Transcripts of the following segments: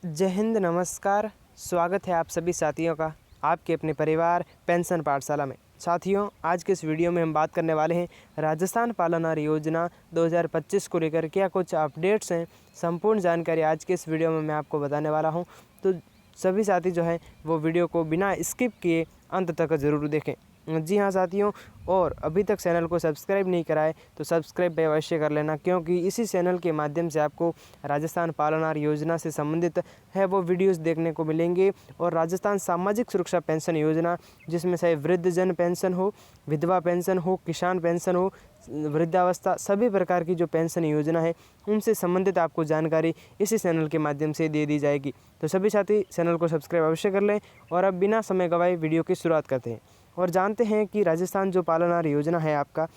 जय हिंद, नमस्कार। स्वागत है आप सभी साथियों का आपके अपने परिवार पेंशन पाठशाला में। साथियों, आज के इस वीडियो में हम बात करने वाले हैं राजस्थान पालनहार योजना 2025 को लेकर क्या कुछ अपडेट्स हैं। संपूर्ण जानकारी आज के इस वीडियो में मैं आपको बताने वाला हूं, तो सभी साथी जो हैं वो वीडियो को बिना स्किप किए अंत तक ज़रूर देखें। जी हाँ साथियों, और अभी तक चैनल को सब्सक्राइब नहीं कराए तो सब्सक्राइब अवश्य कर लेना, क्योंकि इसी चैनल के माध्यम से आपको राजस्थान पालनहार योजना से संबंधित है वो वीडियोस देखने को मिलेंगे। और राजस्थान सामाजिक सुरक्षा पेंशन योजना, जिसमें चाहे वृद्धजन पेंशन हो, विधवा पेंशन हो, किसान पेंशन हो, वृद्धावस्था, सभी प्रकार की जो पेंशन योजना है उनसे संबंधित आपको जानकारी इसी चैनल के माध्यम से दे दी जाएगी। तो सभी साथी चैनल को सब्सक्राइब अवश्य कर लें। और अब बिना समय गवाए वीडियो की शुरुआत करते हैं और जानते हैं कि राजस्थान जो पालनहार योजना है आपका,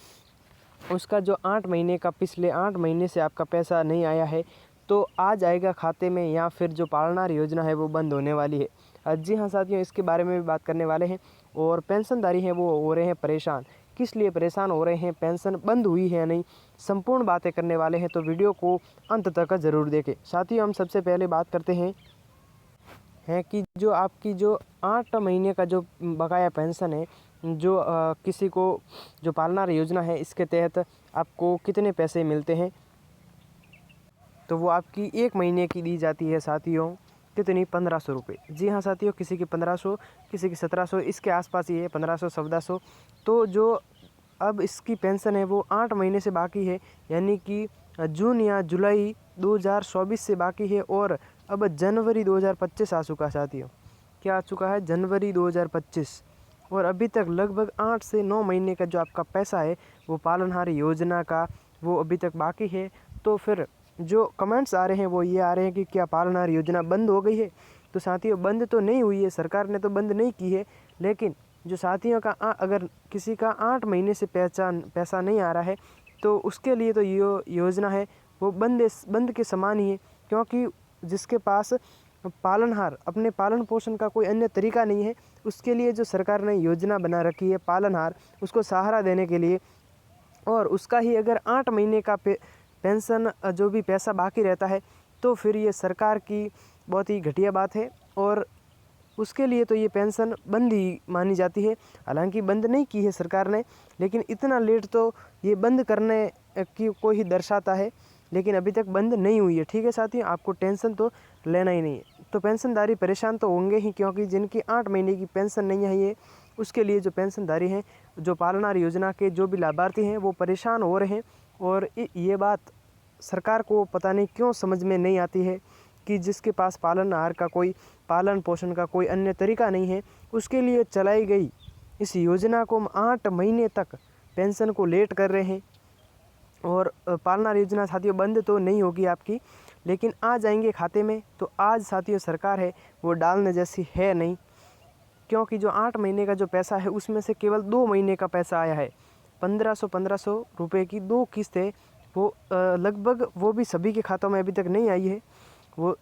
उसका जो 8 महीने का, पिछले 8 महीने से आपका पैसा नहीं आया है तो आ जाएगा खाते में, या फिर जो पालनहार योजना है वो बंद होने वाली है। जी हाँ साथियों, इसके बारे में भी बात करने वाले हैं। और पेंशनधारी हैं वो हो रहे हैं परेशान, किस लिए परेशान हो रहे हैं, पेंशन बंद हुई है या नहीं, संपूर्ण बातें करने वाले हैं। तो वीडियो को अंत तक ज़रूर देखें। साथियों, हम सबसे पहले बात करते हैं कि जो आपकी जो 8 महीने का जो बकाया पेंशन है, जो किसी को जो पालनहार योजना है इसके तहत आपको कितने पैसे मिलते हैं, तो वो आपकी 1 महीने की दी जाती है साथियों। कितनी? 1500 रुपये। जी हाँ साथियों, किसी की 1500, किसी की 1700, इसके आसपास ही है, 1500 1400। तो जो अब इसकी पेंशन है वो 8 महीने से बाकी है, यानी कि जून या जुलाई 2024 से बाकी है। और अब जनवरी 2025 आ चुका है साथियों। क्या आ चुका है? जनवरी 2025। और अभी तक लगभग 8 से 9 महीने का जो आपका पैसा है वो पालनहार योजना का वो अभी तक बाकी है। तो फिर जो कमेंट्स आ रहे हैं वो ये आ रहे हैं कि क्या पालनहार योजना बंद हो गई है? तो साथियों, बंद तो नहीं हुई है, सरकार ने तो बंद नहीं की है। लेकिन जो साथियों का अगर किसी का 8 महीने से पैसा नहीं आ रहा है तो उसके लिए तो योजना है वो बंद के समान ही है, क्योंकि जिसके पास पालनहार अपने पालन पोषण का कोई अन्य तरीका नहीं है, उसके लिए जो सरकार ने योजना बना रखी है पालनहार, उसको सहारा देने के लिए, और उसका ही अगर 8 महीने का पेंशन जो भी पैसा बाकी रहता है तो फिर ये सरकार की बहुत ही घटिया बात है। और उसके लिए तो ये पेंशन बंद ही मानी जाती है। हालांकि बंद नहीं की है सरकार ने, लेकिन इतना लेट तो ये बंद करने की को ही दर्शाता है, लेकिन अभी तक बंद नहीं हुई है। ठीक है साथियों, आपको टेंशन तो लेना ही नहीं है। तो पेंशनधारी परेशान तो होंगे ही, क्योंकि जिनकी 8 महीने की पेंशन नहीं आई है उसके लिए जो पेंशनधारी हैं, जो पालनहार योजना के जो भी लाभार्थी हैं वो परेशान हो रहे हैं। और ये बात सरकार को पता नहीं क्यों समझ में नहीं आती है कि जिसके पास पालनहार का कोई पालन पोषण का कोई अन्य तरीका नहीं है, उसके लिए चलाई गई इस योजना को हम 8 महीने तक पेंशन को लेट कर रहे हैं। और पालनहार योजना साथियों बंद तो नहीं होगी आपकी, लेकिन आ जाएंगे खाते में। तो आज साथियों सरकार है वो डालने जैसी है नहीं, क्योंकि जो 8 महीने का जो पैसा है उसमें से केवल 2 महीने का पैसा आया है। 1500 रुपये की 2 किस्तें, वो लगभग वो भी सभी के खातों में अभी तक नहीं आई है। वो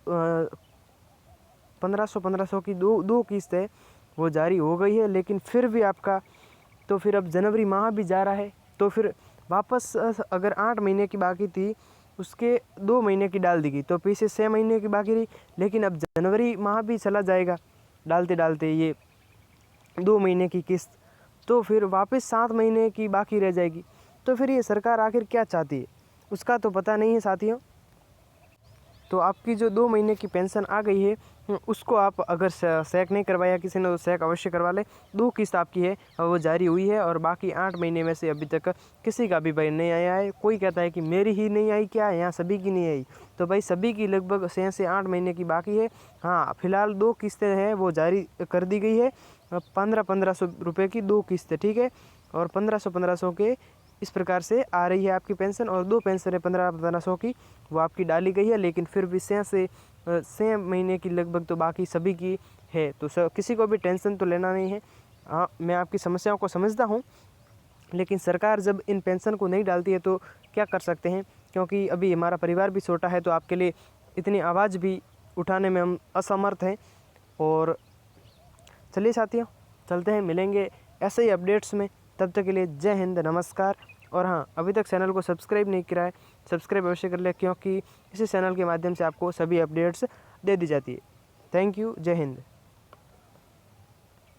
1500 की दो किस्तें वो जारी हो गई है, लेकिन फिर भी आपका, तो फिर अब जनवरी माह भी जा रहा है, तो फिर वापस अगर 8 महीने की बाकी थी उसके 2 महीने की डाल दी गई, तो पीछे 6 महीने की बाकी रही। लेकिन अब जनवरी माह भी चला जाएगा डालते डालते ये 2 महीने की किस्त, तो फिर वापस 7 महीने की बाकी रह जाएगी। तो फिर ये सरकार आखिर क्या चाहती है उसका तो पता नहीं है साथियों। तो आपकी जो 2 महीने की पेंशन आ गई है उसको आप अगर सैक नहीं करवाया किसी ने तो सैक अवश्य करवा ले। 2 किस्त आपकी है वो जारी हुई है, और बाकी 8 महीने में से अभी तक किसी का भी भाई नहीं आया है। कोई कहता है कि मेरी ही नहीं आई, क्या यहाँ सभी की नहीं आई? तो भाई सभी की लगभग 6 से 8 महीने की बाकी है। हाँ, फिलहाल 2 किस्तें हैं वो जारी कर दी गई है, 1500 रुपये की 2 किस्तें, ठीक है। और 1500 के इस प्रकार से आ रही है आपकी पेंशन। और 2 पेंशन है 1500 की वो आपकी डाली गई है, लेकिन फिर भी 6 महीने की लगभग तो बाकी सभी की है। तो किसी को भी टेंशन तो लेना नहीं है। हाँ, मैं आपकी समस्याओं को समझता हूँ, लेकिन सरकार जब इन पेंशन को नहीं डालती है तो क्या कर सकते हैं, क्योंकि अभी हमारा परिवार भी छोटा है, तो आपके लिए इतनी आवाज़ भी उठाने में हम असमर्थ हैं। और चलिए साथियों, चलते हैं, मिलेंगे ऐसे ही अपडेट्स में। तब तक के लिए जय हिंद, नमस्कार। और हाँ, अभी तक चैनल को सब्सक्राइब नहीं किया है, सब्सक्राइब अवश्य कर लें, क्योंकि इसी चैनल के माध्यम से आपको सभी अपडेट्स दे दी जाती है। Thank you. जय हिंद।